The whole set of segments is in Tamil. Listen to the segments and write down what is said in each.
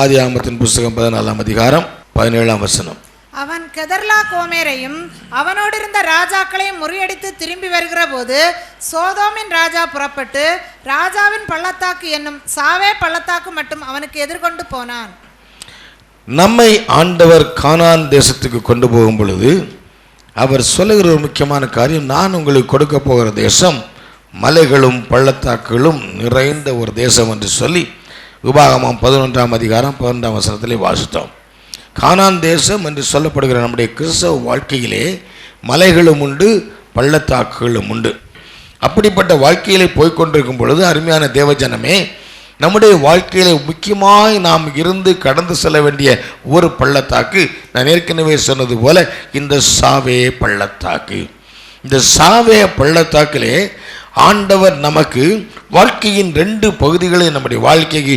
ஆதியாகமத்தின் புஸ்தகம் 14ஆம் அதிகாரம் 17ஆம் வசனம். அவன் கெதர்லா கோமேரையும் அவனோடு இருந்த ராஜாக்களையும் முறியடித்து திரும்பி வருகிற போது சோதோமின் ராஜா புறப்பட்டு ராஜாவின் பள்ளத்தாக்கு என்னும் சாவே பள்ளத்தாக்கு மட்டும் அவனுக்கு எதிர்கொண்டு போனான். நம்மை ஆண்டவர் கானான் தேசத்துக்கு கொண்டு போகும் பொழுது அவர் சொல்லுகிற ஒரு முக்கியமான காரியம், நான் உங்களுக்கு கொடுக்க போகிற தேசம் மலைகளும் பள்ளத்தாக்குகளும் நிறைந்த ஒரு தேசம் என்று சொல்லி உபாகமம் 11ஆம் அதிகாரம் 12ஆம் வசனத்திலே வாசித்தோம். கானான் தேசம் என்று சொல்லப்படுகிற நம்முடைய கிறிஸ்தவ வாழ்க்கையிலே மலைகளும் உண்டு, பள்ளத்தாக்குகளும் உண்டு. அப்படிப்பட்ட வாழ்க்கையிலே போய்கொண்டிருக்கும் பொழுது அருமையான தேவஜனமே, நம்முடைய வாழ்க்கையிலே முக்கியமாய் நாம் இருந்து கடந்து செல்ல வேண்டிய ஒரு பள்ளத்தாக்கு, நான் ஏற்கனவே சொன்னது போல இந்த சாவே பள்ளத்தாக்கு. இந்த சாவே பள்ளத்தாக்கிலே ஆண்டவர் நமக்கு வாழ்க்கையின் 2 பகுதிகளை நம்முடைய வாழ்க்கைக்கு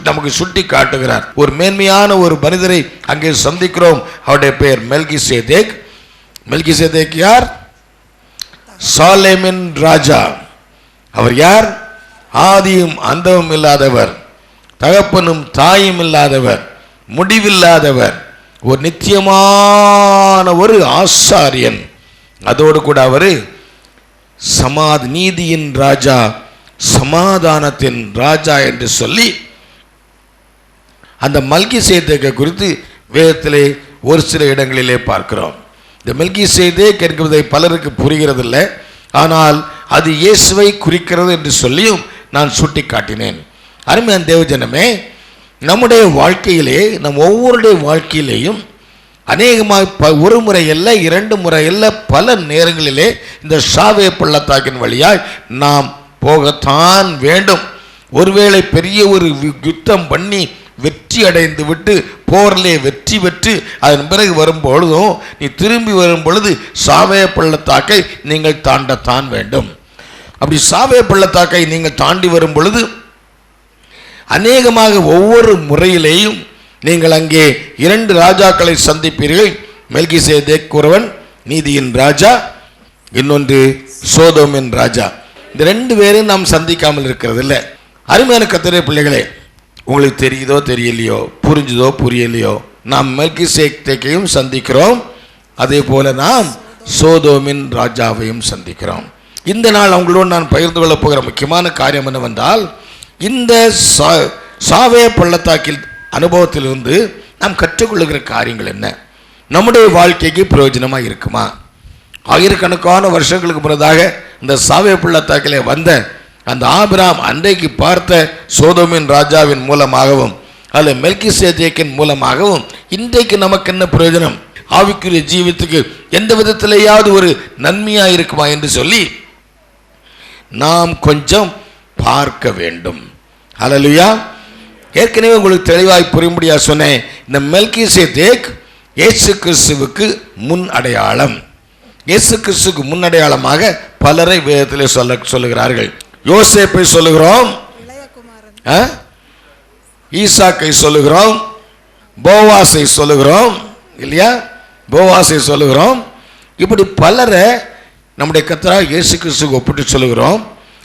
நமக்கு சுட்டி காட்டுகிறார். ஒரு மேன்மையான ஒரு மனிதரை அங்கே சந்திக்கிறோம். அவருடைய பெயர் மெல்கிசேதேக். மெல்கிசேதேக் யார்? சாலேமின் ராஜா. அவர் யார்? ஆதியும் அந்தமும் இல்லாதவர், தகப்பனும் தாயும் இல்லாதவர், முடிவில்லாதவர், ஒரு நித்தியமான ஒரு ஆசாரியன். அதோடு கூட அவர் நீதியின் ராஜா, சமாதானத்தின் ராஜா என்று சொல்லி அந்த மெல்கிசேதேக்கை குறித்து வேதத்திலே ஒரு சில இடங்களிலே பார்க்கிறோம். இந்த மெல்கிசேதேக் என்பதை பலருக்கு புரிகிறதில்லை. ஆனால் அது இயேசுவை குறிக்கிறது என்று சொல்லியும் நான் சுட்டி காட்டினேன். அருமையான தேவஜனமே, நம்முடைய வாழ்க்கையிலே, நம் ஒவ்வொருடைய வாழ்க்கையிலேயும் அநேகமாக ஒரு முறை அல்ல, 2 முறை அல்ல, பல நேரங்களிலே இந்த சாவே பள்ளத்தாக்கின் வழியாய் நாம் போகத்தான் வேண்டும். ஒருவேளை பெரிய ஒரு யுத்தம் பண்ணி வெற்றி அடைந்து விட்டு போரிலே வெற்றி பெற்று அதன் பிறகு வரும்பொழுதும் நீ திரும்பி வரும் பொழுது சாவே பள்ளத்தாக்கை நீங்கள் தாண்டத்தான் வேண்டும். அப்படி சாவே பள்ளத்தாக்கை நீங்கள் தாண்டி வரும் பொழுது அநேகமாக ஒவ்வொரு முறையிலேயும் நீங்கள் அங்கே 2 ராஜாக்களை சந்திப்பீர்கள். மெல்கிசேதேக் ஒருவன், நீதியின் ராஜா, இன்னொன்று சோதோமின் ராஜா. இந்த 2 பேரையும் நாம் சந்திக்காமல் இருக்கிறது இல்லை. அருமையான கர்த்தருடைய பிள்ளைகளே, உங்களுக்கு தெரியுதோ தெரியலையோ, புரிஞ்சுதோ புரியலையோ, நாம் மெல்கிசேதேக்கையும் சந்திக்கிறோம், அதே போல நாம் சோதோமின் ராஜாவையும் சந்திக்கிறோம். இந்த நாள் அவங்களோடு நான் பகிர்ந்து கொள்ளப் போகிற முக்கியமான காரியம் என்னவென்றால், இந்த சாவே பள்ளத்தாக்கில் அனுபவத்திலிருந்து நாம் கற்றுக்கொள்ளுகிற காரியங்கள் என்ன, நம்முடைய வாழ்க்கைக்கு பிரயோஜனமாக இருக்குமா? ஆயிரக்கணக்கான வருஷங்களுக்கு முன்னதாக இந்த சாவே பள்ளத்தாக்கிலே வந்த அந்த ஆபிரகாம் அன்றைக்கு பார்த்த சோதோமின் ராஜாவின் மூலமாகவும் அல்ல மெல்கிசேதேக்கின் மூலமாகவும் இன்றைக்கு நமக்கு என்ன பிரயோஜனம், ஆவிக்குரிய ஜீவித்துக்கு எந்த விதத்திலேயாவது ஒரு நன்மையாக இருக்குமா என்று சொல்லி நாம் கொஞ்சம் பார்க்க வேண்டும். ஹல்லேலூயா. ஏற்கனவே உங்களுக்கு தெளிவாய் புரியும்படியா சொன்னேன். இந்த மெல்கிசேதேக் இயேசு கிறிஸ்துவுக்கு முன் அடையாளம். இயேசு கிறிஸ்துவுக்கு முன் அடையாளமாக பலரை வேதத்திலே சொல்லுகிறார்கள். யோசேப்பை சொல்லுகிறோம், ஈசாக்கை சொல்லுகிறோம், போவாசை சொல்லுகிறோம் இல்லையா, போவாசை சொல்லுகிறோம். இப்படி பலரை நம்முடைய கர்த்தராகிய இயேசு கிறிஸ்துவுக்கு ஒப்பிட்டு சொல்லுகிறோம்.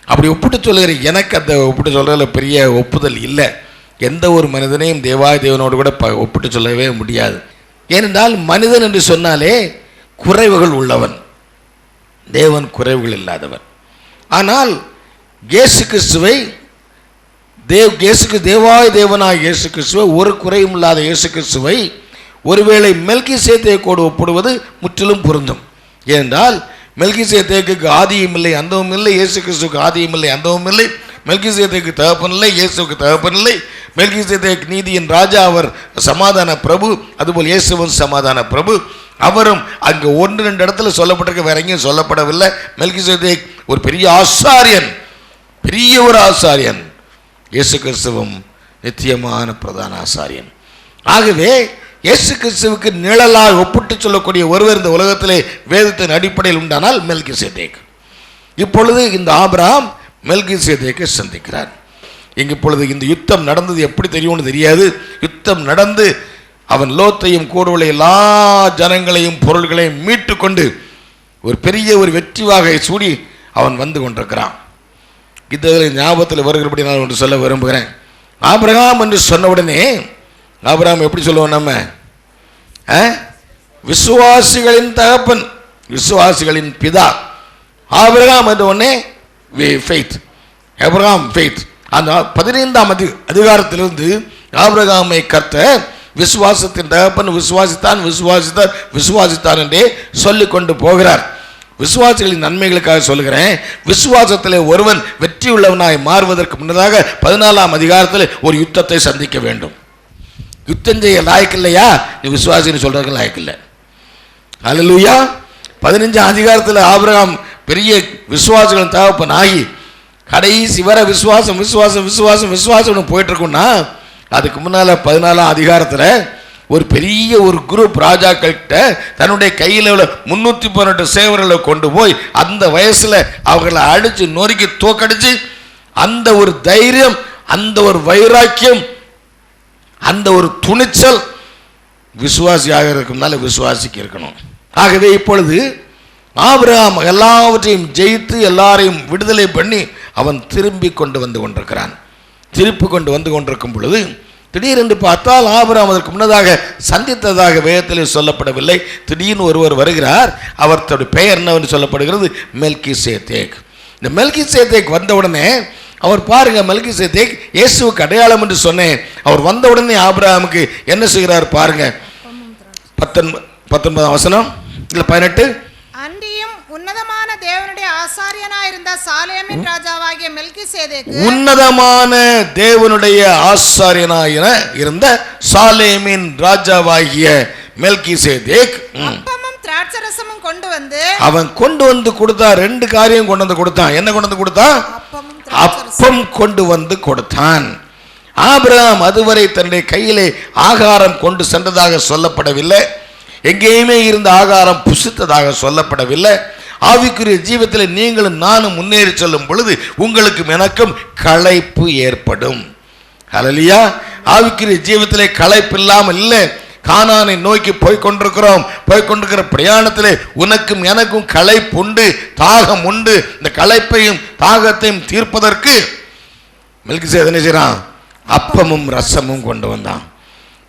அப்படி ஒப்பிட்டு சொல்லுகிற எனக்கு அந்த ஒப்பிட்டு சொல்கிறதுல பெரிய ஒப்புதல் இல்லை. எந்த ஒரு மனிதனையும் தேவாய தேவனோடு கூட ஒப்பிட்டு சொல்லவே முடியாது. ஏனென்றால் மனிதன் என்று சொன்னாலே குறைவுகள் உள்ளவன், தேவன் குறைவுகள் இல்லாதவர். ஆனால் இயேசு கிறிஸ்துவை தேவாய தேவனாய் இயேசு கிறிஸ்துவை, ஒரு குறையும் இல்லாத இயேசு கிறிஸ்துவை ஒருவேளை மெல்கிசேதேக்கோடு ஒப்பிடுவது முற்றிலும் பொருந்தும். ஏனென்றால் மெல்கிசேதேக்குக்கு ஆதியும் இல்லை அந்தமும் இல்லை, இயேசு கிறிஸ்துவுக்கு ஆதியும் இல்லை அந்தமும் இல்லை. மெல்கிசேதேக்கு தகப்பன் இல்லை, இயேசுக்கு தகப்பன் இல்லை. மெல்கிசேதேக் நீதியின் ராஜா, அவர் சமாதான பிரபு, அதுபோல் இயேசுவும் சமாதான பிரபு. அவரும் அங்கே 1-2 இடத்துல சொல்லப்பட்டிருக்க, வேற எங்கேயும் சொல்லப்படவில்லை. மெல்கிசேதேக் ஒரு பெரிய ஆசாரியன், பெரிய ஒரு ஆசாரியன். இயேசு கிறிஸ்துவும் நித்தியமான பிரதான ஆசாரியன். ஆகவே இயேசு கிறிஸ்துவுக்கு நிழலாக ஒப்பிட்டு சொல்லக்கூடிய ஒருவர் இந்த உலகத்திலே வேதத்தின் அடிப்படையில் உண்டானால் மெல்கிசேதேக். இப்பொழுது இந்த ஆபிரகாம் மெல்கிசேதேக்கை சந்திக்கிறார். இப்பொழுது இந்த யுத்தம் நடந்தது எப்படி தெரியும்னு தெரியாது. யுத்தம் நடந்து அவன் லோத்தையும் கூட உள்ள எல்லா ஜனங்களையும் பொருள்களையும் மீட்டு கொண்டு ஒரு பெரிய ஒரு வெற்றி வாகை சூடி அவன் வந்து கொண்டிருக்கிறான். இதில் ஞாபகத்தில் வருகிறபடி நான் ஒன்று சொல்ல விரும்புகிறேன். ஆபிரகாம் என்று சொன்னவுடனே ஆபிரகாம் எப்படி சொல்லுவோம் நம்ம? விசுவாசிகளின் தகப்பன், விசுவாசிகளின் பிதா. ஆபிரகாம் என்ற உடனே ஃபெய்த், ஆபிரகாம் ஃபெய்த். அந்த 15ஆம் அதிகாரத்திலிருந்து ஆபிரகாமை கர்த்தர் விசுவாசத்தின் தகப்பன், விசுவாசித்தான் விசுவாசித்தார் விசுவாசித்தார் என்றே சொல்லிக் கொண்டு போகிறார். விசுவாசிகளின் நன்மைகளுக்காக சொல்லுகிறேன். விசுவாசத்திலே ஒருவன் வெற்றி உள்ளவனாய் மாறுவதற்கு முன்னதாக 14ஆம் அதிகாரத்தில் ஒரு யுத்தத்தை சந்திக்க வேண்டும். யுத்தம் செய்ய லாயக்கில்லையா? நீ விசுவாசின்னு சொல்றதுக்கு லாயக்கில்லை. அல்லேலூயா. 15ஆம் அதிகாரத்தில் ஆபிரகாம் பெரிய விசுவாசிகளின் தகப்பன் ஆகி கடைசி வர விசுவாசம் விசுவாசம் விசுவாசம் விசுவாசம் போயிட்டு இருக்குன்னா, அதுக்கு முன்னால 14ஆம் அதிகாரத்தில் ஒரு பெரிய ஒரு குரூப் ராஜாக்கள்கிட்ட தன்னுடைய கையில் உள்ள 318 சேவர்களை கொண்டு போய் அந்த வயசுல அவர்களை அடிச்சு நொறுக்கி தோக்கடிச்சு, அந்த ஒரு தைரியம், அந்த ஒரு வைராக்கியம், அந்த ஒரு துணிச்சல் விசுவாசியாக இருக்கும்னால விசுவாசிக்கு இருக்கணும். ஆகவே இப்பொழுது ஆபிரகாம் எல்லாவற்றையும் ஜெயித்து எல்லாரையும் விடுதலை பண்ணி அவன் திரும்பி கொண்டு வந்து கொண்டிருக்கிறான். திருப்பி கொண்டு வந்து கொண்டிருக்கும் பொழுது திடீரென்று பார்த்தால் ஆபிரகாம் அதற்கு முன்னதாக சந்தித்ததாக வேதத்திலே சொல்லப்படவில்லை. திடீர்னு ஒருவர் வருகிறார். அவர் தன்னுடைய பெயர் என்னவென்று சொல்லப்படுகிறது? மெல்கிசேதேக். இந்த மெல்கிசேதேக் வந்தவுடனே அவர் பாருங்க, மெல்கிசேதேக் இயேசுவுக்கு அடையாளம் என்று சொன்னேன். அவர் வந்தவுடனே ஆபிரகாமுக்கு என்ன செய்கிறார் பாருங்க. 19ஆம் வசனம் இல்லை 18. அன்றியும் உன்னதமான தேவனுடைய ஆசாரியனாயிருந்த சாலேமின் ராஜாவாகிய மெல்கிசேதேக்கு, உன்னதமான தேவனுடைய ஆசாரியனாயின இருந்த சாலேமின் ராஜாவாகிய மெல்கிசேதேக் அப்பமும் திராட்சரசமும் கொண்டு வந்து, அவன் கொண்டு வந்து கொடுத்தான். 2 காரியம் கொண்டு வந்து கொடுத்தான். என்ன கொண்டு வந்து கொடுத்தான்? அப்பம் கொண்டு வந்து கொடுத்தான். ஆபிரகாம் அதுவரை தன்னுடைய கையிலே ஆகாரம் கொண்டு சென்றதாக சொல்லப்படவில்லை. எங்கேயுமே இருந்த ஆகாரம் புசித்ததாக சொல்லப்படவில்லை. ஆவிக்குரிய ஜீவத்தில் நீங்களும் நானும் முன்னேறி செல்லும் பொழுது உங்களுக்கும் எனக்கும் களைப்பு ஏற்படும். ஹல்லேலூயா. ஆவிக்குரிய ஜீவத்திலே களைப்பு இல்லாமல் இல்லை. கானானை நோக்கி போய்கொண்டிருக்கிறோம். போய்கொண்டிருக்கிற பிரயாணத்திலே உனக்கும் எனக்கும் களைப்பு உண்டு, தாகம் உண்டு. இந்த களைப்பையும் தாகத்தையும் தீர்ப்பதற்கு மெல்கிசேதேக் என்ன செய்றான்? அப்பமும் ரசமும் கொண்டு வந்தான்.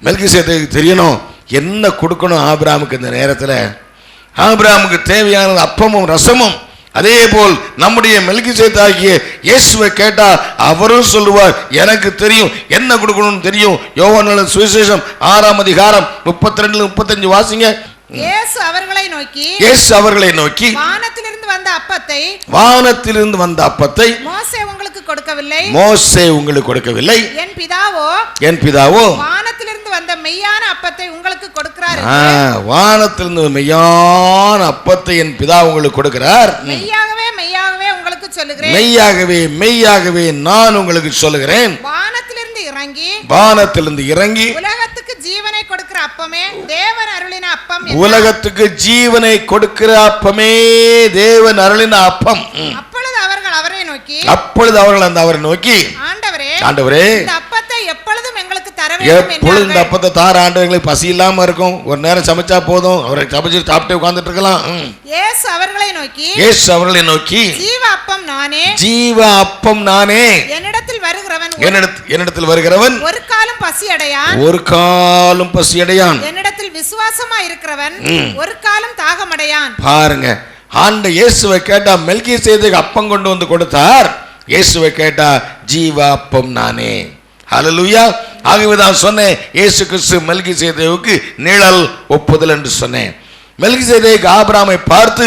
மெல்கிசேதேக்கு தெரியணும் என்ன கொடுக்கணும் ஆபிரகாமுக்கு. இந்த நேரத்தில் ஆபிரகாமுக்கு தேவையானது அப்பமும் ரசமும். அதே போல் நம்முடைய மெல்கிசேதேக்காகிய இயேசுவை கேட்டா அவரும் சொல்லுவார், எனக்கு தெரியும் என்ன கொடுக்கணும்னு தெரியும். யோவான் சுவிசேஷம் 6ஆம் அதிகாரம் 32-35 வாசிங்க. இயேசு அவர்களை நோக்கி வானத்திலிருந்து வந்த அப்பத்தை மோசே உங்களுக்கு கொடுக்கவில்லை, என் பிதாவோ வானத்திலிருந்து வந்த மெய்யான அப்பத்தை உங்களுக்கு கொடுக்கிறார். வானத்திலிருந்து மெய்யான அப்பத்தை என் பிதா உங்களுக்கு கொடுக்கிறார். மெய்யாகவே உங்களுக்கு சொல்லுகிறேன், மெய்யாகவே நான் உங்களுக்கு சொல்லுகிறேன், வானத்திலிருந்து இறங்கி உலகத்துக்கு ஜீவனை கொடுக்கிற அப்பமே தேவன் அருளின அப்பம். உலகத்துக்கு ஜீவனை கொடுக்கிற அப்பமே தேவன் அருளின அப்பம். அப்பொழுது அவர்கள் அவரை நோக்கி ஆண்டவரே இந்த அப்பத்தை எப்பொழுதும் எங்களுக்கு தர வேண்டும். எப்பொழுது இந்த அப்பத்தை தார ஆண்டவரே, எங்களுக்கு பசி இல்லாம இருக்கும். ஒரு நேரம் சமைச்சா போதும், அவரை சமைச்சு சாப்பிட்டு உட்கார்ந்துட்டு இருக்கலாம். இயேசு அவர்களை நோக்கி ஜீவ அப்பம் நானே, என்னிடத்தில் வருகிறவன் ஒரு காலம் பசி அடையான், என்னிடத்தில் விசுவாசமா இருக்கிறவன் ஒரு காலம் தாகம் அடையான். பாருங்க, ஆண்ட இயேசுவை கேட்டா மெல்கிசேதேக்கு அப்பம் கொண்டு வந்து கொடுத்தார். இயேசுவை கேட்டா ஜீவ அப்பம் நானே. ஹல்லேலூயா. ஆகவே தான் சொன்னேன், இயேசு கிறிஸ்து மெல்கிசேதேக்குக்கு நிழல் ஒப்புதல் என்று சொன்னேன். மெல்கிசேதேக் ஆபிரகாமை பார்த்து,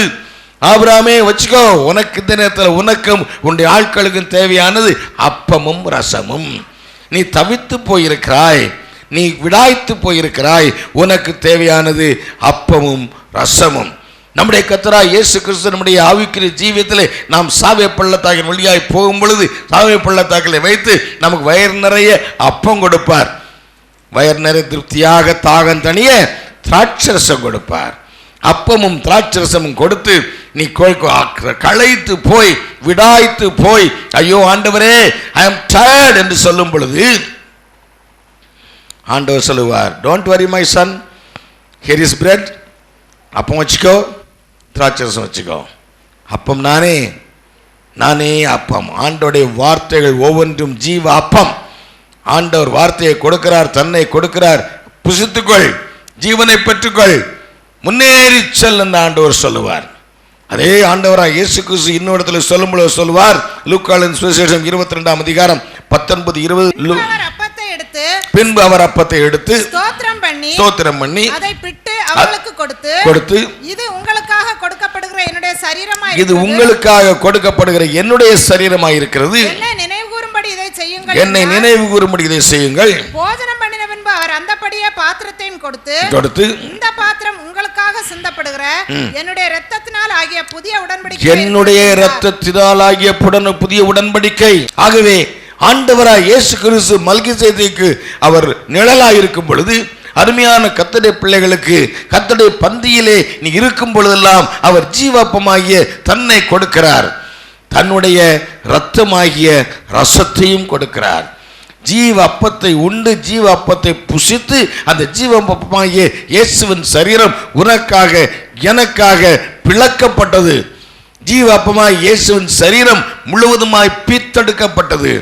ஆபிரகாமே வச்சுக்கோ, உனக்கு இந்த நேரத்தில் உனக்கும் உன்னுடைய ஆட்களுக்கும் தேவையானது அப்பமும் ரசமும். நீ தவித்து போயிருக்கிறாய், நீ விடாய்த்து போயிருக்கிறாய், உனக்கு தேவையானது அப்பமும் ரசமும். நம்முடைய கர்த்தராகிய இயேசு கிறிஸ்து நம்முடைய ஆவிக்குரிய ஜீவியத்திலே நாம் சாவை பள்ளத்தாக்கின் வழியாய் போகும் பொழுது சாவை பள்ளத்தாக்கிலே வைத்து நமக்கு வயிறு நிறைய அப்பம் கொடுப்பார். வயிறு நிறைய திருப்தியாக தாகம் தணிய திராட்சரசம் கொடுப்பார். அப்பமும் திராட்சரசமும் கொடுத்து நீ களைத்து போய் விடாய்த்து போய் ஐயோ ஆண்டவரே ஐ அம் டயர்ட் என்று சொல்லும் பொழுது ஆண்டவர் சொல்லுவார், don't worry my son, here is bread. அப்பம் வச்சுக்கோ, திராட்சரசம் வச்சுக்கோ. அப்பம் நானே அப்பம். ஆண்டோடைய வார்த்தைகள் ஒவ்வொன்றும் ஜீவ அப்பம். ஆண்டவர் வார்த்தையை கொடுக்கிறார், தன்னை கொடுக்கிறார், புசித்துக்கொள், ஜீவனை பெற்றுக்கொள், முன்னேறி செல் என்று ஆண்டவர் சொல்லுவார். அதே ஆண்டவராக இயேசு கிறிஸ்து இன்னொரு சொல்லும்போது சொல்லுவார், லூக்காவின் சுவிசேஷம் 22ஆம் அதிகாரம் 19-20. பின்பு அவர் அப்பத்தை எடுத்து ஸ்தோத்திரம் பண்ணி அதை பிட்டு அவர்களுக்கு கொடுத்து இது உங்களுக்காக கொடுக்கப்படுகிற என்னுடைய சரீரமாய், இது உங்களுக்காக கொடுக்கப்படுகிற என்னுடைய சரீரமாய் இருக்கிறது, என்னை நினைவு கூறும்படி இதை செய்யுங்கள். போஜனம் பண்ணின பின்பு அவர் அந்தபடியே பாத்திரத்தையும் கொடுத்து இந்த பாத்திரம் உங்களுக்காக சிந்தப்படுகிற என்னுடைய இரத்தத்தினால் ஆகிய புதிய உடன்படிக்கை, என்னுடைய இரத்தத்தினால் ஆகிய புதிய உடன்படிக்கை. ஆகவே ஆண்டவராய் இயேசு கிறிஸ்து மல்கிசேதேக்கு அவர் நிழலாயிருக்கும் பொழுது, அருமையான கர்த்தருடைய பிள்ளைகளுக்கு கர்த்தருடைய பந்தியிலே நீ இருக்கும் பொழுதெல்லாம் அவர் ஜீவப்பமாகிய தன்னை கொடுக்கிறார், தன்னுடைய இரத்தமாகிய ரசத்தையும் கொடுக்கிறார். ஜீவ அப்பத்தை உண்டு, ஜீவ அப்பத்தை புசித்து, அந்த ஜீவ அப்பமாகிய இயேசுவின் சரீரம் உனக்காக எனக்காக பிளக்கப்பட்டது. ஜீவ அப்பமாகிய இயேசுவின் சரீரம் முழுவதுமாய் பீத்தெடுக்கப்பட்டது.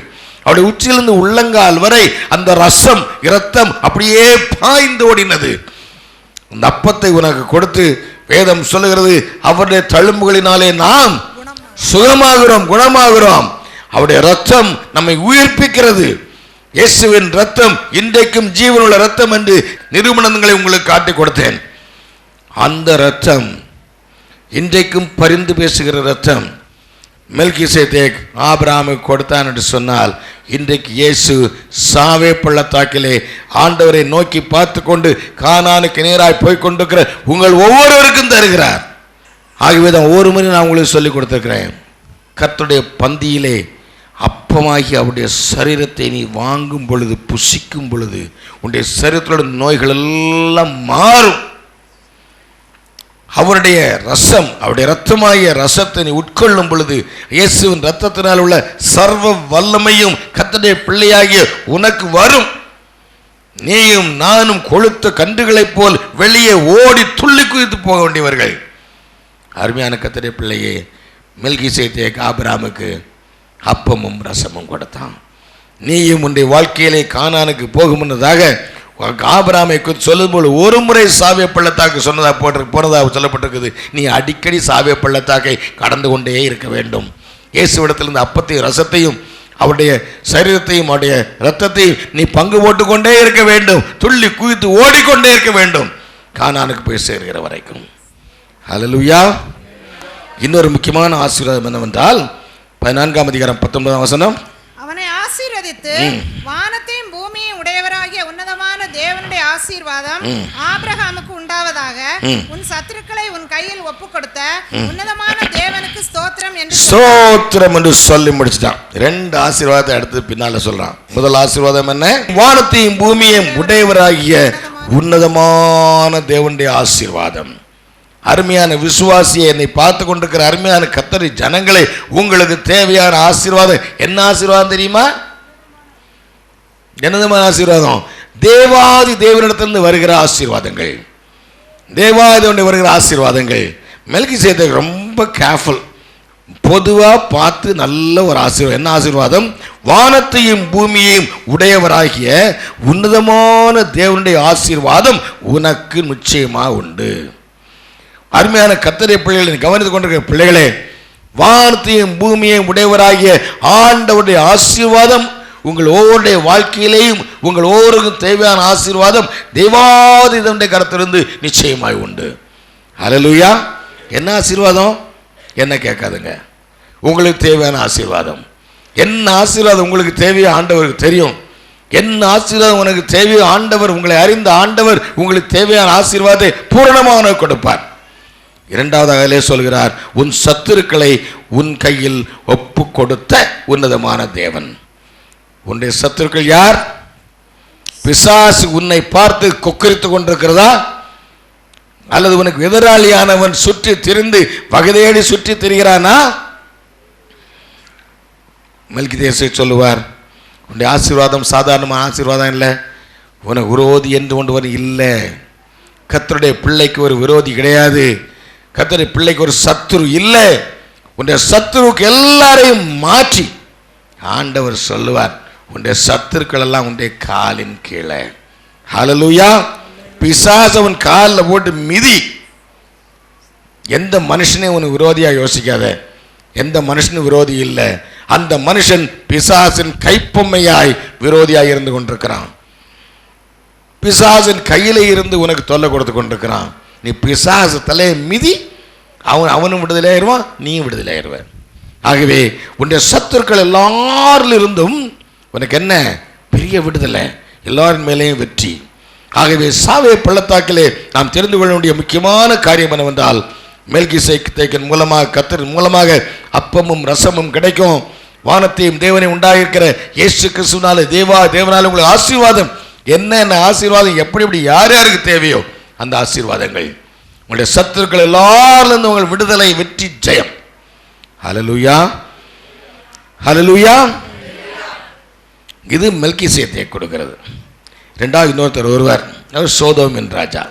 அவருடைய உச்சியிலிருந்து உள்ளங்கால் வரை அந்த ரசம் இரத்தம் அப்படியே பாய்ந்து ஓடினது. அந்த அப்பத்தை உனக்கு கொடுத்து வேதம் சொல்லுகிறது, அவருடைய தழும்புகளினாலே நாம் குணமாகிறோம். அவருடைய ரத்தம் நம்மை உயிர்ப்பிக்கிறது. இயேசுவின் ரத்தம் இன்றைக்கும் ஜீவனுள்ள ரத்தம் என்று நிரூபணங்களை உங்களுக்கு காட்டி கொடுத்தேன். அந்த ரத்தம் இன்றைக்கும் பரிந்து பேசுகிற ரத்தம். மெல்கிசேதேக் ஆபிரகாமுக்கு கொடுத்தான் என்று சொன்னால், இன்றைக்கு இயேசு சாவே பள்ளத்தாக்கிலே ஆண்டவரை நோக்கி பார்த்து கொண்டு கானானுக்கு நேராய் போய் கொண்டிருக்கிற உங்கள் ஒவ்வொருவருக்கும் தருகிறார். ஆகவே தான் ஒவ்வொரு முறை நான் உங்களுக்கு சொல்லிக் கொடுத்திருக்கிறேன், கர்த்தருடைய பந்தியிலே அப்பமாகி அவருடைய சரீரத்தை நீ வாங்கும் பொழுது, புசிக்கும் பொழுது உன்னுடைய சரீரத்தோட நோய்கள் எல்லாம் மாறும். அவருடைய ரசம், அவருடைய இரத்தமாகிய ரசத்தை நீ உட்கொள்ளும் பொழுது இயேசுவின் இரத்தத்தினால் உள்ள சர்வ வல்லமையும் கர்த்தருடைய பிள்ளையாகிய உனக்கு வரும். நீயும் நானும் கொழுத்த கன்றுகளைப் போல் வெளியே ஓடி துள்ளி குதித்து போக வேண்டியவர்கள். அருமையான கர்த்தருடைய பிள்ளையே, மெல்கிசேதேக் ஆபிரகாமுக்கு அப்பமும் ரசமும் கொடுத்தான். நீயும் உன்னுடைய வாழ்க்கையிலே கானானுக்கு போகும் முன்னதாக ஆபிரகாமை சொல்லும்போது ஒரு முறை சாவே பள்ளத்தாக்கு போனதாக சொல்லப்பட்டிருக்குது. நீ அடிக்கடி சாவே பள்ளத்தாக்கை கடந்து கொண்டே இருக்க வேண்டும். இயேசுவிடத்திலிருந்து அப்பத்தையும் ரசத்தையும் அவருடைய சரீரத்தையும் அவருடைய இரத்தத்தையும் நீ பங்கு போட்டுக்கொண்டே இருக்க வேண்டும். துள்ளி குதித்து ஓடிக்கொண்டே இருக்க வேண்டும், கானானுக்கு போய் சேர்கிற வரைக்கும். ஹல்லேலூயா. இன்னொரு முக்கியமான ஆசீர்வாதம் என்னவென்றால் 14ஆம் அதிகாரம் 19ஆம் வசனம், அவனை ஆசீர்வதித்து வானத்தையும் பூமியையும் உடையவராகிய உன்னதமான தேவனுடைய ஆசீர்வாதம் ஆபிரகாமுக்கு உண்டாவதாக, உன் சத்துருக்களை உன் கையில் ஒப்பு கொடுத்த உன்னதமான தேவனுக்கு ஸ்தோத்திரம் என்று சொல்லி முடிச்சிட்டான். ரெண்டு ஆசீர்வாதத்தை அடுத்து பின்னால சொல்றான். முதல் ஆசீர்வாதம் என்ன? வானத்தையும் பூமியையும் உடையவராகிய உன்னதமான தேவனுடைய ஆசீர்வாதம். அருமையான விசுவாசியை, என்னை பார்த்து கொண்டிருக்கிற அருமையான கர்த்தருடைய ஜனங்களை, உங்களுக்கு தேவையான ஆசீர்வாதம் என்ன ஆசீர்வாதம் தெரியுமா? என்னதுமான ஆசீர்வாதம்? தேவாதி தேவனிடத்திலிருந்து வருகிற ஆசீர்வாதங்கள், தேவாதி வருகிற ஆசீர்வாதங்கள். மெல்கிசேதேக் ரொம்ப கேர்ஃபுல், பொதுவாக பார்த்து நல்ல ஒரு ஆசீர்வாதம். என்ன ஆசீர்வாதம்? வானத்தையும் பூமியையும் உடையவராகிய உன்னதமான தேவனுடைய ஆசீர்வாதம் உனக்கு நிச்சயமாக உண்டு. அருமையான கர்த்தருடைய பிள்ளைகளை கவனித்துக் கொண்டிருக்கிற பிள்ளைகளே, வானத்தையும் பூமியையும் உடையவராகிய ஆண்டவருடைய ஆசீர்வாதம் உங்கள் ஒவ்வொருடைய வாழ்க்கையிலேயும் உங்கள் ஒவ்வொருக்கும் தேவையான ஆசீர்வாதம் தேவாதிதனுடைய கரத்திலிருந்து நிச்சயமாய் உண்டு. ஹல்லேலூயா. என்ன ஆசீர்வாதம்? என்ன கேட்காதுங்க. உங்களுக்கு தேவையான ஆசீர்வாதம் என்ன? ஆசீர்வாதம் உங்களுக்கு தேவையோ ஆண்டவருக்கு தெரியும். என்ன ஆசீர்வாதம் உனக்கு தேவையோ ஆண்டவர், உங்களை அறிந்த ஆண்டவர் உங்களுக்கு தேவையான ஆசீர்வாதத்தை பூரணமாக கொடுப்பார். இரண்டாவதாக அதிலே சொல்கிறார், உன் சத்துருக்களை உன் கையில் ஒப்பு கொடுத்த உன்னதமான தேவன். உன்னுடைய சத்துருக்கள் யார்? பிசாசு உன்னை பார்த்து கொக்கரித்து கொண்டிருக்கிறதா? அல்லது உனக்கு எதிராளியானவன் சுற்றி திரிந்து வகதேடி சுற்றி திரிகிறானா? மெல்கிசேதேக் சொல்லுவார், உன்னுடைய ஆசீர்வாதம் சாதாரணமான ஆசீர்வாதம் இல்லை. உனக்கு விரோதி என்று ஒன்று இல்லை. கர்த்தருடைய பிள்ளைக்கு ஒரு விரோதி கிடையாது. கர்த்தருடைய பிள்ளைக்கு ஒரு சத்துரு இல்லை. உன்னுடைய சத்துருவுக்கு எல்லாரையும் மாற்றி ஆண்டவர் சொல்லுவார், உன்னுடைய சத்துருக்கள் எல்லாம் உன்னுடைய காலின் கீழே. ஹல்லேலூயா. பிசாசு அவன் காலில் போட்டு மிதி. எந்த மனுஷனே உனக்கு விரோதியா யோசிக்காத. எந்த மனுஷனும் விரோதி இல்லை. அந்த மனுஷன் பிசாசின் கைப்பொம்மையாய் விரோதியாய் இருந்து கொண்டிருக்கிறான். பிசாசின் கையில இருந்து உனக்கு தொல்லை கொடுத்து கொண்டிருக்கிறான். நீ பிசாசு தலையை மிதி, அவனும் விடுதலை ஆயிடுவான், நீயும் விடுதலை ஆயிடுவான். ஆகவே உன்னுடைய சத்துருக்கள் எல்லாரிலிருந்தும் உனக்கு என்ன பெரிய விடுதலை, எல்லாரின் மேலேயும் வெற்றி. ஆகவே சாவே பள்ளத்தாக்கிலே நாம் தெரிந்து கொள்ள வேண்டிய முக்கியமான காரியம் என்னவென்றால், மெல்கிசேதேக்கின் மூலமாக, கர்த்தரின் மூலமாக அப்பமும் ரசமும் கிடைக்கும். வானத்தையும் தேவனை உண்டாயிருக்கிற இயேசு கிறிஸ்துவினாலே தேவனாலே உங்களுக்கு ஆசீர்வாதம். என்ன ஆசீர்வாதம், எப்படி எப்படி யார் யாருக்கு தேவையோ அந்த ஆசீர்வாதங்கள். உங்களுடைய சத்துருக்கள் எல்லாரிலிருந்து உங்கள் விடுதலை, வெற்றி, ஜெயம். ஹல்லேலூயா, ஹல்லேலூயா. இது மெல்கிசேதேக் கொடுக்கிறது. ரெண்டாவது இன்னொருத்தர் ஒருவர், அவர் சோதோமின் ராஜா.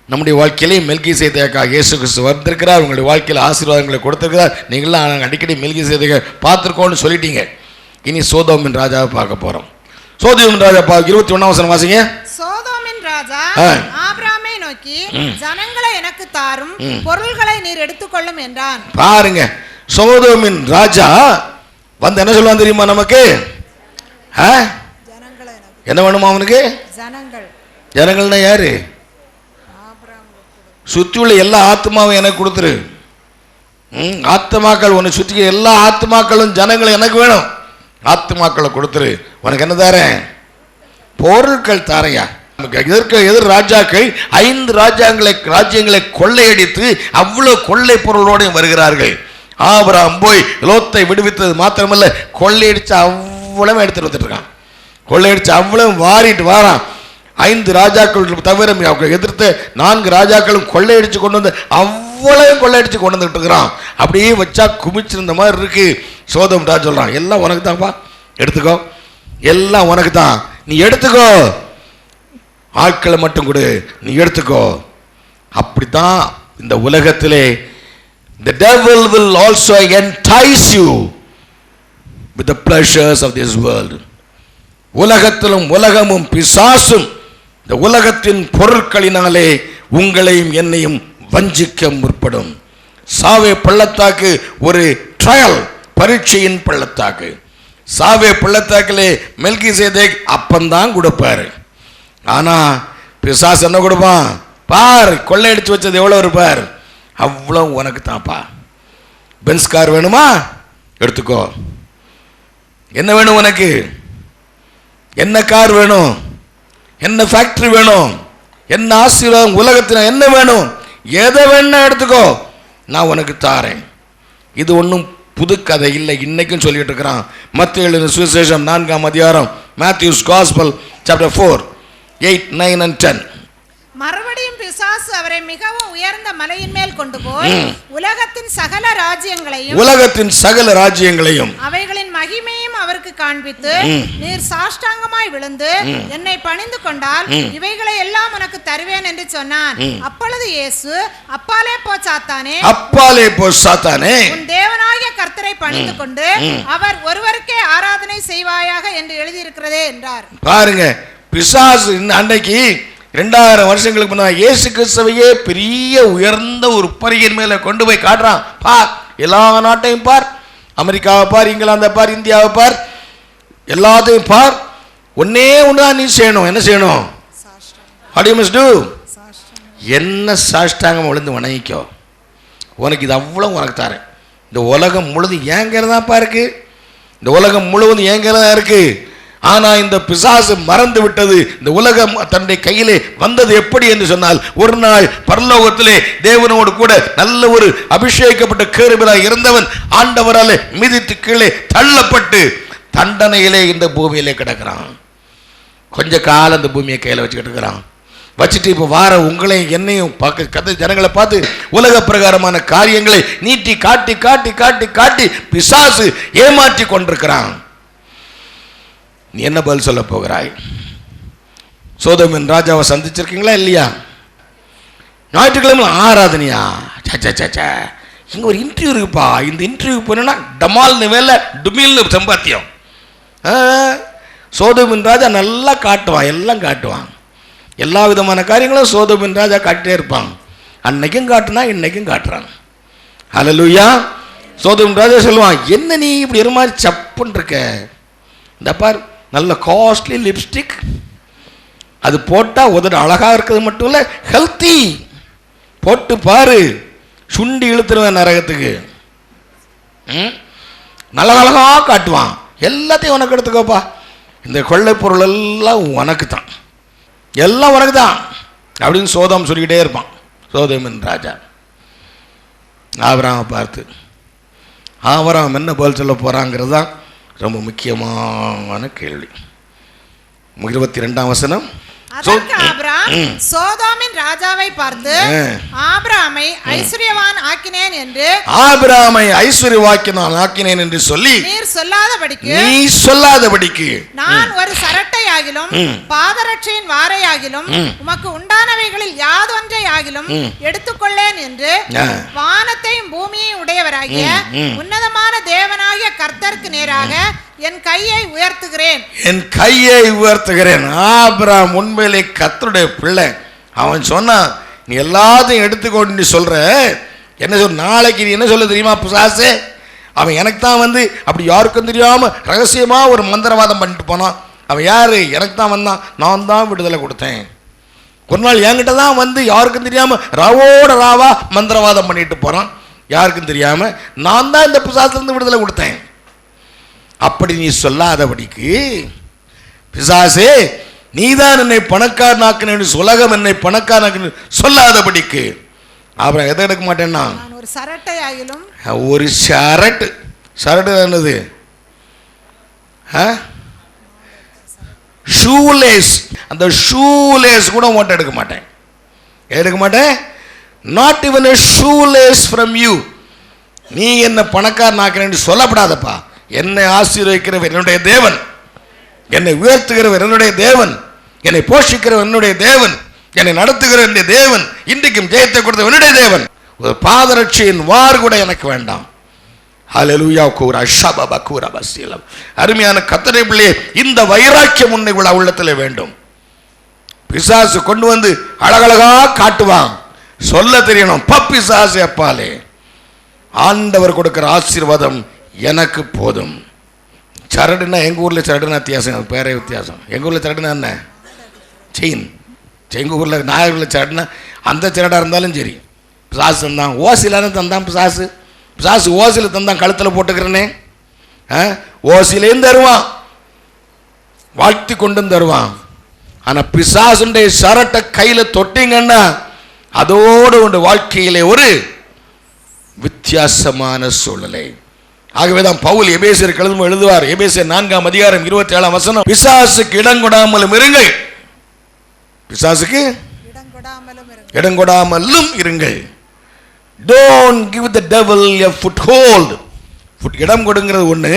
நம்முடைய வாழ்க்கையிலே மெல்கிசேதேக்காக இயேசு கிறிஸ்து வந்திருக்கிறார். உங்களுடைய வாழ்க்கையில் ஆசீர்வாதங்களை கொடுத்திருக்கிறார். நீங்களாம் அடிக்கடி மெல்கிசேதேக்கை பார்த்துருக்கோன்னு சொல்லிட்டீங்க. இனி சோதோமின் ராஜாவை பார்க்க போறோம். சோதோமின் ராஜா 21ஆம் வசனம் வாசிங்க. சோதோமின் ராஜா ஆபிரகாமை நோக்கி, ஜனங்களை எனக்கு தாரும், பொருள்களை நீர் எடுத்துக்கொள்ளும் என்றான். பாருங்க, சோதோமின் ராஜா வந்து என்ன சொல்லுவான் தெரியுமா நமக்கு? என்ன வேணுமா அவனுக்கு? ஜனங்கள்னா யாரு? சுற்றி உள்ள எல்லா ஆத்மாவும் எனக்கு கொடுத்துரு. ஆத்மாக்கள் உன்னை சுற்றி எல்லா ஆத்மாக்களும் ஜனங்களும் எனக்கு வேணும். ஆத்மாக்களை கொடுத்துரு. உனக்கு என்ன தாரேன்? பொருட்கள் தாரையா. இதற்கு எதிர் ராஜாக்கள் 5 ராஜ்யங்களை கொள்ளையடித்து அவ்வளவு கொள்ளை பொருளோடு வருகிறார்கள். ஆபிரகாம் போய் லோத்தை விடுவித்தது மாத்திரமல்ல, கொள்ளையடிச்சு அவ்வளவு எடுத்துட்டு வந்துட்டு இருக்கான். கொள்ளையடிச்சு அவ்வளவு வாரிட்டு வாரான். 5 ராஜாக்கள் தவிர எதிர்த்து 4 ராஜாக்களும் கொள்ளையடிச்சு கொண்டு வந்து அவ்வளவு கொள்ளையடிச்சு கொண்டு வந்துட்டு இருக்கிறான். அப்படியே வச்சா குமிச்சிருந்த மாதிரி இருக்கு. சோதோம் ராஜா சொல்றான், எல்லாம் உனக்கு தான்ப்பா, எடுத்துக்கோ, எல்லாம் உனக்கு தான், நீ எடுத்துக்கோ, ஆட்களை மட்டும் கொடு, நீ எடுத்துக்கோ. அப்படித்தான் இந்த உலகத்திலே the devil will also entice you with the pleasures of this world. உலகத்திலும் உலகமும் பிசாசும் இந்த உலகத்தின் பொருட்களினாலே உங்களையும் என்னையும் வஞ்சிக்க முற்படும். சாவே பள்ளத்தாக்கு ஒரு ட்ரையல், பரீட்சையின் பள்ளத்தாக்கு. சாவே பள்ளத்தாக்கிலே மெல்கிசேதேக் அப்பந்தான் கொடுப்பாரு. ஆனா பிசாசு என்ன கொடுப்பான்? பார், கொள்ளையடிச்சு வச்சது எவ்வளவு இருப்பார், அவ்வளவு உனக்கு தான்ப்பா. பென்ஸ் கார் வேணுமா, எடுத்துக்கோ. என்ன வேணும் உனக்கு? என்ன கார் வேணும்? என்ன ஃபேக்டரி வேணும்? என்ன ஆசீர்வாதம் உலகத்தில் என்ன வேணும்? எதை வேணா எடுத்துக்கோ, நான் உனக்கு தாரேன். இது ஒன்றும் புது கதை இல்லை, இன்னைக்கும் சொல்லிட்டு இருக்கிறான். மத்தேயு எழுதின சுவிசேஷம் 4ஆம் அதிகாரம், மேத்யூஸ் காஸ்பல் சாப்டர் 4, 8, 9 and 10. மறுபடியும் பிசாசு அவரை மிகவும் உயர்ந்த மலையின் மேல் கொண்டு போய் உலகத்தின் சகல ராஜ்யங்களையும் அவைகளின் மகிமையும் அவருக்கு காண்பித்து, நீர் சாஷ்டாங்கமாய் விழுந்து என்னை பணிந்து கொண்டால் இவைகளை எல்லாம் உனக்கு தருவேன் என்று சொன்னான். அப்பொழுது இயேசு, அப்பாலே போ சாத்தானே, உன் தேவனாகிய கர்த்தரை பணிந்து கொண்டு அவர் ஒருவருக்கே ஆராதனை செய்வாயாக என்று எழுதியிருக்கிறதே என்றார். பாருங்க, பிசாசு அன்னைக்கு 2000 வருஷங்களுக்கு முன்னாடி இயேசு கிறிஸ்துவையே பெரிய உயர்ந்த ஒரு பரியின் மேல கொண்டு போய் காட்டுறான். பார், எல்லா நாட்டையும் பார், அமெரிக்காவை பார், இங்கிலாந்தை பார், இந்தியாவை பார், எல்லாத்தையும் பார். ஒன்னே ஒண்ணுதான் நீ செய்யணும். என்ன செய்யணும்? What you must do? என்ன சாஷ்டாங்கம் விழுந்து வணங்கிக்கோ. உனக்கு இது அவ்வளவு உனக்கு தாரேன். இந்த உலகம் முழுதும் ஏங்கிறதாப்பா இருக்கு. இந்த உலகம் முழுவதும் ஏங்கிறதா இருக்கு. ஆனா இந்த பிசாசு மறந்து விட்டது. இந்த உலகம் தன்னுடைய கையிலே வந்தது எப்படி என்று சொன்னால், ஒரு நாள் பரலோகத்திலே தேவனோடு கூட நல்ல ஒரு அபிஷேகப்பட்ட கேருபீனாய் இருந்தவன் ஆண்டவராலே மிதித்து கீழே தள்ளப்பட்டு தண்டனையிலே இந்த பூமியிலே கிடக்கிறான். கொஞ்ச காலம் இந்த பூமியை கையில வச்சுக்கிட்டு இருக்கிறான். வச்சுட்டு இப்ப வார உங்களையும் என்னையும் பார்க்க ஜனங்களை பார்த்து உலக பிரகாரமான காரியங்களை நீட்டி காட்டி காட்டி காட்டி காட்டி பிசாசு ஏமாற்றி கொண்டிருக்கிறான். நீ என்ன பதில் சொல்ல போகிறாய்? சோதோமின் ராஜாவை சந்திச்சிருக்கீங்களா இல்லையா? ஞாயிற்றுக்கிழமை ஆராதனையா? இங்க ஒரு இன்டர்வியூ இருக்குப்பா, இந்த இன்டர்வியூ போனா டமால்னு வேலை, டுமில்னு சம்பாத்தியம். சோதோமின் ராஜா நல்லா காட்டுவான், எல்லாம் காட்டுவான். எல்லா விதமான காரியங்களும் சோதோமின் ராஜா காட்டிட்டே இருப்பான். அன்னைக்கும் காட்டுனா இன்னைக்கும் காட்டுறான். ஹல்லேலூயா. சோதோமின் ராஜா சொல்லுவான், என்ன நீ இப்படி ஒரு மாதிரி சப்புன்னு இருக்க, இந்த பார் நல்ல காஸ்ட்லி லிப்ஸ்டிக், அது போட்டால் உதடு அழகாக இருக்கிறது மட்டும் இல்லை, ஹெல்த்தி, போட்டு பாரு, சுண்டி இழுத்துருவேன் நரகத்துக்கு. நல்ல அழகாக காட்டுவான். எல்லாத்தையும் உனக்கு எடுத்துக்கோப்பா, இந்த கொள்ளை பொருள் எல்லாம் உனக்கு தான், எல்லாம் உனக்கு தான் அப்படின்னு சோதம் சொல்லிக்கிட்டே இருப்பான். சோதோமின் ராஜா ஆபிரகாமை பார்த்து, ஆபிரகாம் என்ன பதில் சொல்ல போகிறாங்கிறது தான் ரொம்ப முக்கியமான கேள்வி. 22ஆம் வசனம். அதற்கு ஆபிரகாம் சோதோமின் ராஜாவை பார்த்து, ஆபிரகாமை ஐஸ்வரியவான் ஆக்கினேன் என்று, ஆபிரகாமை ஐஸ்வரியவாக்கினான் ஆக்கினேன் என்று சொல்லி நீர் சொல்லாதபடிக்கு, நீ சொல்லாதபடிக்கு நான் ஒரு சரட்டையாகிலும் பாதரட்சையின் வாரையாகிலும் உமக்கு உண்டானவைகளில் யாதொன்றை ஆகிலும் எடுத்துக்கொள்ளேன் என்று வானத்தையும் பூமியையும் உடையவராகிய உன்னதமான தேவனாகிய கர்த்தருக்கு நேராக என் கையை உயர்த்துகிறேன், என் கையை உயர்த்துகிறேன். ஆபிரகாம் உண்மையிலே கர்த்தருடைய பிள்ளை. அவன் சொன்னான், நீ எல்லாத்தையும் எடுத்துக்கொண்டு சொல்ற, என்ன சொல், நாளைக்கு நீ என்ன சொல்ல தெரியுமா பிசாசு, அவன் எனக்கு தான் வந்து அப்படி யாருக்கும் தெரியாம ரகசியமா ஒரு மந்திரவாதம் பண்ணிட்டு போனான். அவன் யாரு, எனக்கு தான் வந்தான், நான் தான் விடுதலை கொடுத்தேன். ஒரு நாள் என்கிட்ட தான் வந்து யாருக்கும் தெரியாம ராவோட ராவா மந்திரவாதம் பண்ணிட்டு போறான், யாருக்கும் தெரியாம நான் தான் இந்த பிசாசிலிருந்து விடுதலை கொடுத்தேன். அப்படி நீ சொல்லாதபடிக்கு, பிசாசே நீதான் என்னை பணக்காரனாக்கினு உலகம் என்னை பணக்காரனாக்கினு சொல்லாதபடிக்கு. அப்புறம் எதை எடுக்க மாட்டேன்னா, ஒரு சரட்டையாகிலும், ஒரு ஷரட்டு, ஷரட்டு என்னது, ஷூலேஸ், அந்த ஷூலேஸ் கூட உன்கிட்ட எடுக்க மாட்டேன், எடுக்க மாட்டேன். Not even a shoelace from you. நீ என்ன பணக்காரனாக்கிறேன்னு சொல்லப்படாதப்பா. என்னை ஆசீர்வதிக்கிறவர் என்னுடைய தேவன், என்னை உயர்த்துகிறவர் என்னுடைய தேவன், என்னை போஷிக்கிறவர் என்னுடைய தேவன், என்னை நடத்துகிற என்னுடைய தேவன், இன்றைக்கும் ஜெயத்தை கொடுத்த என்னுடைய தேவன். ஒரு பாதரட்சியின் வார் கூட எனக்கு வேண்டாம். ஹல்லேலூயா. கூரா ஷபப கூரா பஸ்ஸிலம். அருமையான கர்த்தருடைய பிள்ளையே, இந்த வைராக்கியம் உன்னை உள்ளத்தில் வேண்டும். பிசாசு கொண்டு வந்து அழகழகா காட்டுவான், சொல்ல தெரியணும், பிசாசு அப்பாலே, ஆண்டவர் கொடுக்கிற ஆசீர்வாதம் எனக்கு போதும். சரடுனா எங்கள் ஊரில் சரடுனா வித்தியாசம், பேரே வித்தியாசம். எங்கள் ஊரில் சரடுனா என்ன, செயின். எங்கள் ஊரில் நாகூரில் சரடுனா அந்த சரடாக இருந்தாலும் சரி, பிசாசு தந்தான், ஓசிலான தந்தான் பிசாசு. பிசாசு ஓசியில் தந்தான், கழுத்தில் போட்டுக்கிறனே, ஓசிலேயும் தருவான், வாழ்த்தி கொண்டும் தருவான். ஆனால் பிசாசுடைய சரட்டை கையில் தொட்டிங்கன்னா அதோடு உண்டு வாழ்க்கையிலே ஒரு வித்தியாசமான சூழ்நிலை. ஆகவேதான் பவுல் எபேசியர் எழுதுவார், எபேசியர் 4ஆம் அதிகாரம் 27ஆம் வசனம், பிசாசுக்கு இடங்கொடாமலும் இருங்கள், பிசாசுக்கு இடங்கொடாமலும் இருங்கள். Don't give the devil a foothold. இடம் கொடுங்கிறது ஒன்று,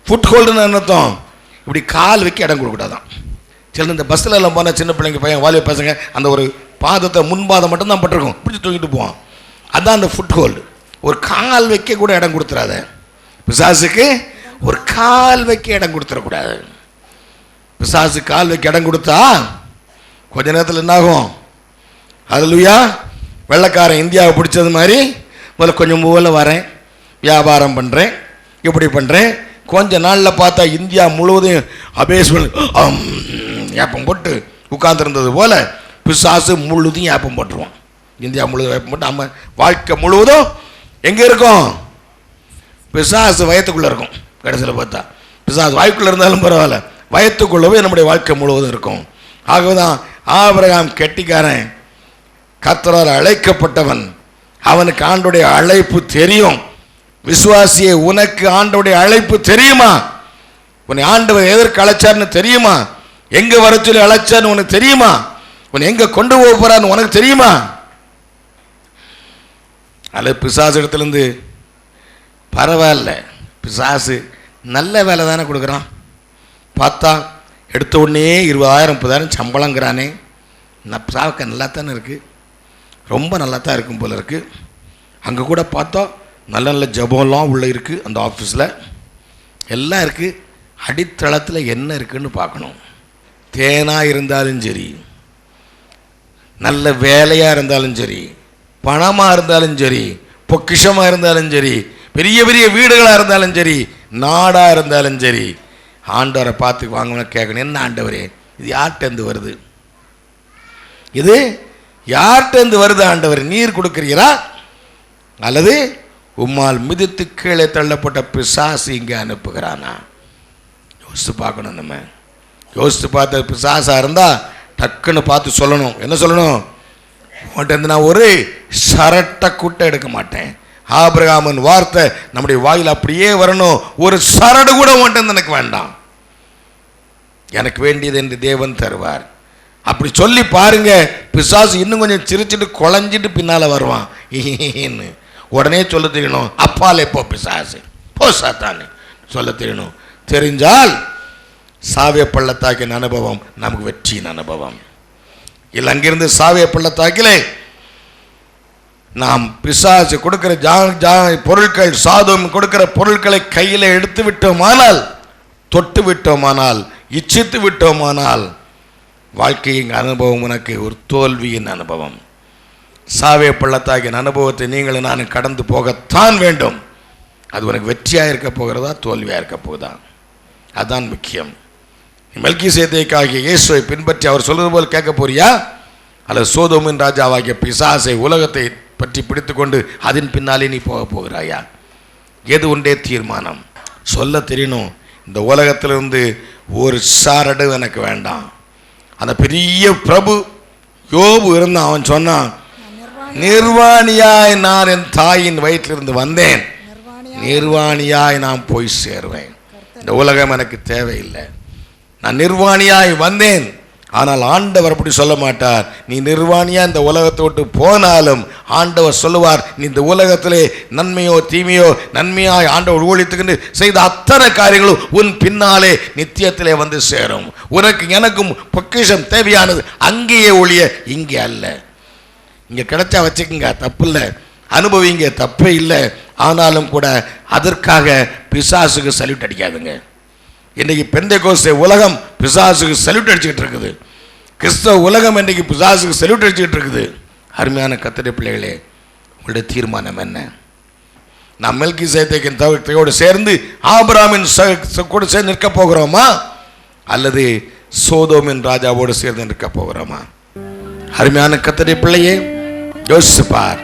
ஃபுட்ஹோல்டுன்னு அர்த்தம் இப்படி கால் வைக்க இடம் கொடுக்கூடாதான். சில இந்த பஸ்ஸில் எல்லாம் போனால் சின்ன பிள்ளைங்க பையன் வாலிப பசங்க அந்த ஒரு பாதத்தை முன்பாதம் மட்டும்தான் பட்டிருக்கும், பிடிச்சி தூக்கிட்டு போவான், அதுதான் அந்த ஃபுட்ஹோல்டு. ஒரு கால் வைக்க கூட இடம் கொடுத்துறாத. பிசாசுக்கு ஒரு கால் வைக்க இடம் கொடுத்துடக்கூடாது. பிசாசு கால் வைக்க இடம் கொடுத்தா கொஞ்ச நேரத்தில் என்னாகும், ஹல்லேலூயா. வெள்ளைக்காரன் இந்தியாவை பிடிச்சது மாதிரி முதல்ல கொஞ்சம் மூல வரேன், வியாபாரம் பண்ணுறேன், இப்படி பண்ணுறேன், கொஞ்ச நாளில் பார்த்தா இந்தியா முழுவதும் அபேஸ்மெண்ட் ஏப்பம் போட்டு உட்கார்ந்துருந்தது போல பிசாசு முழுவதும் ஏப்பம் போட்டுருவான். இந்தியா முழுவதும் ஏப்பம் போட்டு நம்ம வாழ்க்கை முழுவதும் எங்கே இருக்கும், பிசாசு வயத்துக்குள்ளே இருக்கும். கடைசியில் பார்த்தா பிசாசு வாய்க்குள்ளே இருந்தாலும் பரவாயில்ல, வயத்துக்குள்ளவே நம்முடைய வாழ்க்கை முழுவதும் இருக்கும். ஆகவேதான் ஆபிரகாம் கெட்டிக்காரன், கர்த்தரால் அழைக்கப்பட்டவன், அவனுக்கு ஆண்டோடைய அழைப்பு தெரியும். விசுவாசியே, உனக்கு ஆண்டோடைய அழைப்பு தெரியுமா? உன்னை ஆண்டவர் எதற்கு அழைச்சார்னு தெரியுமா? எங்க வர சொல்லி அழைச்சார்னு உனக்கு தெரியுமா? உன்னை எங்க கொண்டு போக போறான்னு உனக்கு தெரியுமா? அல்ல பிசாசு இடத்துலேருந்து பரவாயில்ல, பிசாசு நல்ல வேலை தானே கொடுக்குறான். பார்த்தா எடுத்த உடனே 20,000 30,000 சம்பளங்கிறானே, சாவுக்க நல்லா தானே இருக்குது, ரொம்ப நல்லா தான் இருக்கும் போல இருக்குது. அங்கே கூட பார்த்தா நல்ல நல்ல ஜபம்லாம் உள்ளே இருக்குது, அந்த ஆஃபீஸில் எல்லாம் இருக்குது. அடித்தளத்தில் என்ன இருக்குன்னு பார்க்கணும். தேனாக இருந்தாலும் சரி, நல்ல வேலையாக இருந்தாலும் சரி, பணமாக இருந்தாலும் சரி, பொக்கிஷமாக இருந்தாலும் சரி, பெரிய பெரிய வீடுகளாக இருந்தாலும் சரி, நாடாக இருந்தாலும் சரி, ஆண்டவரை பார்த்து வாங்கணும் கேட்கணும். என்ன ஆண்டவரே, இது யார்கிட்டேருந்து வருது? இது யார்கிட்டேருந்து வருது ஆண்டவர்? நீர் கொடுக்கிறீரா அல்லது உம்மால் மிதித்து கீழே தள்ளப்பட்ட பிசாசு இங்கே அனுப்புகிறானா? யோசித்து பார்க்கணும். நம்ம யோசித்து பார்த்த பிசாசாக இருந்தால் டக்குன்னு பார்த்து சொல்லணும். என்ன சொல்லணும்? உன்கிட்ட நான் ஒரு சரட்டை கூட்ட எடுக்க மாட்டேன். ஆபிரகாமின் வார்த்தை நம்முடைய வாயில் அப்படியே வரணும். ஒரு சரடு கூட உன்கிட்ட எனக்கு வேண்டாம், எனக்கு வேண்டியது என்று தேவன் தருவார். அப்படி சொல்லி பாருங்க, பிசாசு இன்னும் கொஞ்சம் சிரிச்சிட்டு குழஞ்சிட்டு பின்னால் வருவான். உடனே சொல்ல தெரியணும், அப்பாலே போ பிசாசு, போ சாத்தானே சொல்ல தெரியணும். தெரிஞ்சால் சாவே பள்ளத்தாக்கின் அனுபவம் நமக்கு வெற்றியின் அனுபவம். இல்லை அங்கிருந்து சாவே பள்ளத்தாக்கிலே நாம் பிசாசு கொடுக்கிற பொருட்கள், சாதம் கொடுக்கிற பொருட்களை கையில் எடுத்து விட்டோமானால், தொட்டு விட்டோமானால், இச்சித்து விட்டோமானால், வாழ்க்கையின் அனுபவம் உனக்கு ஒரு தோல்வியின் அனுபவம். சாவே பள்ளத்தாக்கின் அனுபவத்தை நீங்களும் நான் கடந்து போகத்தான் வேண்டும். அது உனக்கு வெற்றியாக இருக்க போகிறதா தோல்வியாக இருக்க போகுதா? அதுதான் முக்கியம். மெல்கிசேதேக்காகிய இயேசுவை பின்பற்றி அவர் சொல்வது போல் கேட்க போறியா, அல்லது சோதோமின் ராஜாவாகிய பிசாசை, உலகத்தை பற்றி பிடித்து கொண்டு அதன் பின்னாலே நீ போக போகிறாயா? எது ஒன்றே தீர்மானம். சொல்ல தெரியணும், இந்த உலகத்திலிருந்து ஒரு சாரடு எனக்கு வேண்டாம். அந்த பெரிய பிரபு யோபு இருந்தான். அவன் சொன்னான், நிர்வாணியாய் நான் என் தாயின் வயிற்றிலிருந்து வந்தேன், நிர்வாணியாய் நான் போய் சேருவேன். இந்த உலகம் எனக்கு தேவையில்லை, நான் நிர்வாணியாய் வந்தேன். ஆனால் ஆண்டவர் அப்படி சொல்ல மாட்டார். நீ நிர்வாணியா இந்த உலகத்தை விட்டு போனாலும் ஆண்டவர் சொல்லுவார், நீ இந்த உலகத்திலே நன்மையோ தீமையோ, நன்மையாய் ஆண்டவர் ஊழியத்துக்கு செய்த அத்தனை காரியங்களும் உன் பின்னாலே நித்தியத்திலே வந்து சேரும். உனக்கு எனக்கும் பொக்கிஷம் தேவையானது அங்கேயே ஒழிய இங்கே அல்ல. இங்கே கிடைச்சா வச்சுக்கோங்க, தப்பு இல்லை, அனுபவிங்க, தப்பே இல்லை. ஆனாலும் கூட அதற்காக பிசாசுக்கு சல்யூட் அடிக்காதுங்க. இன்றைக்கி பெந்தேகோஸ்தே உலகம் பிசாசுக்கு சல்யூட் அடிச்சுக்கிட்டு இருக்குது. கிறிஸ்தவ உலகம் இன்றைக்கி பிசாசுக்கு சல்யூட் அடிச்சுக்கிட்டு இருக்குது. அருமையான கர்த்தருடைய பிள்ளைகளே, உங்களுடைய தீர்மானம் என்ன? நாம் மெல்கிசேதேக்கின் தகுதியோடு சேர்ந்து ஆபிரகாமின் கூட சேர்ந்து நிற்க போகிறோமா, அல்லது சோதோமின் ராஜாவோடு சேர்ந்து நிற்க போகிறோமா? அருமையான கர்த்தருடைய பிள்ளையே, யோசிச்சு பார்.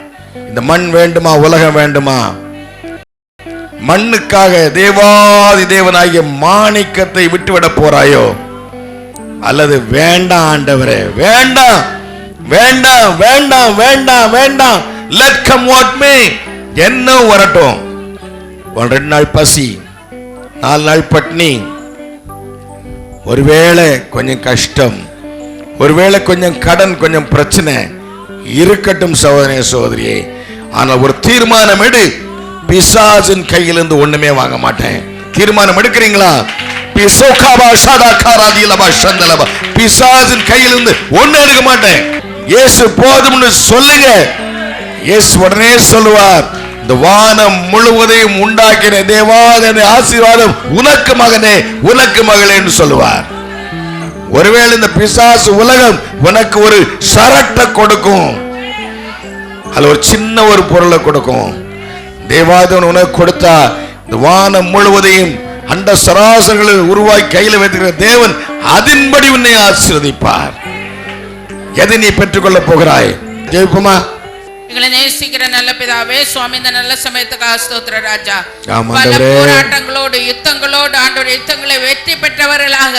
இந்த மண் வேண்டுமா, உலகம் வேண்டுமா? மண்ணுக்காக தேவாதி தேவனாகிய மாணிக்கத்தை விட்டுவிட போறாயோ, அல்லது வேண்டாம் ஆண்டவரே, வேண்டாம் வேண்டாம் வேண்டாம் வேண்டாம் வேண்டாம், let come what may, என்ன வரட்டும், 2 நாள் பசி, 4 நாள் பட்னி, ஒருவேளை கொஞ்சம் கஷ்டம், ஒருவேளை கொஞ்சம் கடன், கொஞ்சம் பிரச்சனை இருக்கட்டும் சகோதரனே சகோதரியே. ஆனால் ஒரு தீர்மானம் எடு, பிசாசின் கையிலிருந்து ஒண்ணுமே வாங்க மாட்டேன். தீர்மானம் எடுக்கிறீங்களா? பிசாசின் கையிலிருந்து ஒண்ணு எடுக்க மாட்டேன். இயேசு போதும்னு சொல்லுங்க. இயேசு உடனே சொல்லுவார், இந்த வானம் முழுவதையும் உண்டாக்கின தேவாதன ஆசீர்வாதம் உனக்கு மகனே, உனக்கு மகளேன்னு சொல்லுவார். ஒருவேளை இந்த பிசாசு உலகம் உனக்கு ஒரு சரட்டை கொடுக்கும், அதுல ஒரு சின்ன ஒரு பொருளை கொடுக்கும். தேவாதவன் உனக்கு கொடுத்தா இந்த வானம் முழுவதையும் அண்ட சராசரங்களில் உருவாக்கி கையில் வைத்திருக்கிற தேவன் அதன்படி உன்னை ஆசீர்வதிப்பார். எதை நீ பெற்றுக்கொள்ள போகிறாய்? ஜெயிப்போமா? எங்களை நேசிக்கிற நல்ல பிதாவே, சுவாமி, இந்த நல்ல சமயத்துக்காக ஸ்தோத்திர ராஜா. பல போராட்டங்களோடு யுத்தங்களோடு ஆண்டவர் யுத்தங்களை வெற்றி பெற்றவர்களாக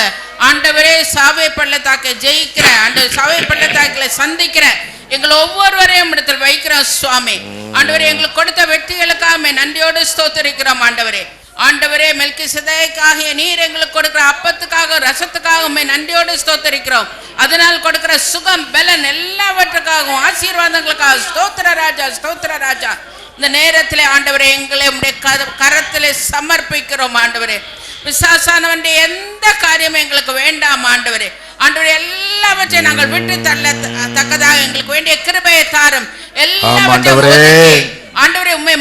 ஆண்டவரே சாவே பள்ளத்தாக்கை ஜெயிக்கிற, ஆண்டவர் சாவே பள்ளத்தாக்கில சந்திக்கிற எங்களை ஒவ்வொருவரையும் இடத்தில் வைக்கிறோம் சுவாமி. ஆண்டவரே, எங்களுக்கு கொடுத்த வெற்றிகளுக்காக நன்றியோடு ஸ்தோத்திரிக்கிறோம் ஆண்டவரே. ஆண்டவரே, மெல்கிசேதேக்காகிய நீர் எங்களுக்கு கொடுக்கிற அப்பத்துக்காக ரசத்துக்காக நன்றியோடு ஸ்தோத்திரிக்கிறோம். அதனால் கொடுக்கிற சுகம், பலன் எல்லாவற்றுக்காகவும் ஆசீர்வாதங்களுக்காக ஸ்தோத்திர ராஜா, ஸ்தோத்திர ராஜா. இந்த நேரத்திலே ஆண்டவரே, எங்களை உடைய கரத்திலே சமர்ப்பிக்கிறோம் ஆண்டவரே. பிசாசானவன் எந்த காரியமும் எங்களுக்கு வேண்டாம் ஆண்டவரே. ஆண்டவரே, எல்லாவற்றையும் நாங்கள் விட்டு தள்ளத்தக்கதாக எங்களுக்கு வேண்டிய கிருபையை தாரும். எல்லாவற்றையும் ஆண்டவரே உம்மை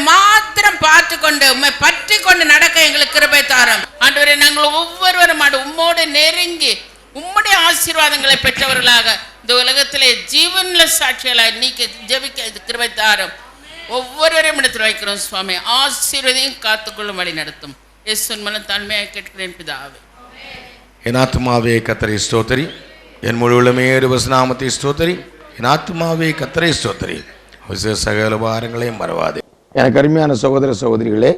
மாத்திரம் பார்த்து கொண்டு உம்மை பற்றி கொண்டு நடக்க எங்களுக்கு கிருபை தாரும் ஆண்டவரே. நாங்கள் ஒவ்வொருவரும் உம்மோடு நெருங்கி உம்முடைய ஆசீர்வாதங்களை பெற்றவர்களாக இந்த உலகத்திலே ஜீவன்ல சாட்சிகளாய் நீக்க ஜெபிக்க கிருபை தாரும். ஒவ்வொருவரையும் இடத்தில் வைக்கிறோம் சுவாமி. ஆசீர்வதையும் காத்துக்கொள்ளும் வழி நடத்தும். இயேசுவின் மூலம் தாழ்மையாக கேட்கிறேன் பிதாவே. என் ஆத்துமாவே கர்த்தரை ஸ்தோத்திரி, என் முழு உள்ளமே நாமத்தை ஸ்தோத்திரி. என் ஆத்துமாவே கர்த்தரை ஸ்தோத்திரி, சகல பாரங்களையும் மறவாதே. எனக்கு அருமையான சகோதர சகோதரிகளே,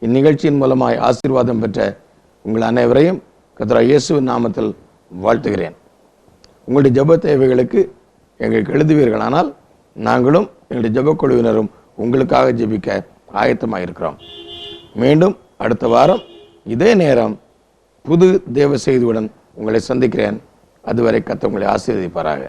இந்நிகழ்ச்சியின் மூலமாய் ஆசீர்வாதம் பெற்ற உங்கள் அனைவரையும் கர்த்தர் இயேசுவின் நாமத்தில் வாழ்த்துகிறேன். உங்களுடைய ஜெப தேவைகளுக்கு எங்களுக்கு எழுதுவீர்களானால் நாங்களும் எங்களுடைய ஜெபக்குழுவினரும் உங்களுக்காக ஜெபிக்க ஆயத்தமாக இருக்கிறோம். மீண்டும் அடுத்த வாரம் இதே நேரம் புது தேவ செய்தியுடன் உங்களை சந்திக்கிறேன். அதுவரை கர்த்தர் உங்களை ஆசீர்வதிப்பாராக.